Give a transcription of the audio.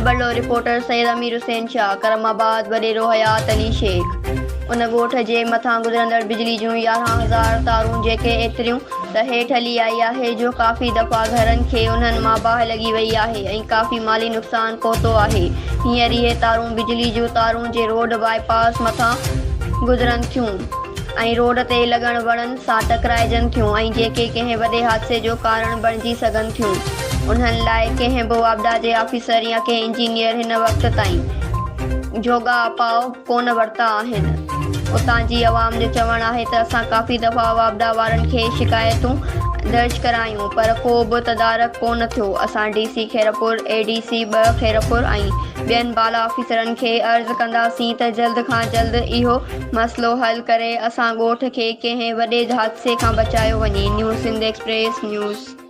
खबरलो reporter Syed अमीर हुसैन शाह, करमाबाद वडेरो हयात अली शेख। उन ॻोठ जे मथां गुज़रंदड़ बिजली जूं 11,000 तारूं जेके एतिरियूं त हेठि हली आई आहे जो काफ़ी दफ़ा घरनि खे उन्हनि मां बाहि लॻी वई आहे ऐं काफ़ी माली नुक़सानु पहुतो आहे। हींअर इहे तारूं बिजली जूं तारूं जे रोड बाईपास मथां गुज़रनि थियूं ऐं रोड ते लॻण वणनि सां टकराइजनि थियूं ऐं जेके कंहिं वॾे हादसे जो कारण बणिजी सघनि थियूं। उन्हनि लाइ कंहिं बि वापदा जे ऑफिसर या कंहिं इंजीनियर हिन वक़्त ताईं जोगा अपाउ कोन वरिता आहिनि। उतां जी अवाम जो चवणु आहे त असां काफ़ी दफ़ा वापदा वारनि खे शिकायतूं दर्ज करायूं पर को बि तदारक कोन थियो। असां DC खैरपुर, ADC 2 खैरपुर ऐं ॿियनि बाला ऑफिसरनि खे अर्ज़ कंदासीं त जल्द खां जल्द इहो मसइलो हल करे असां ॻोठ खे कंहिं वॾे हादसे खां बचायो वञे। News Sindh express news.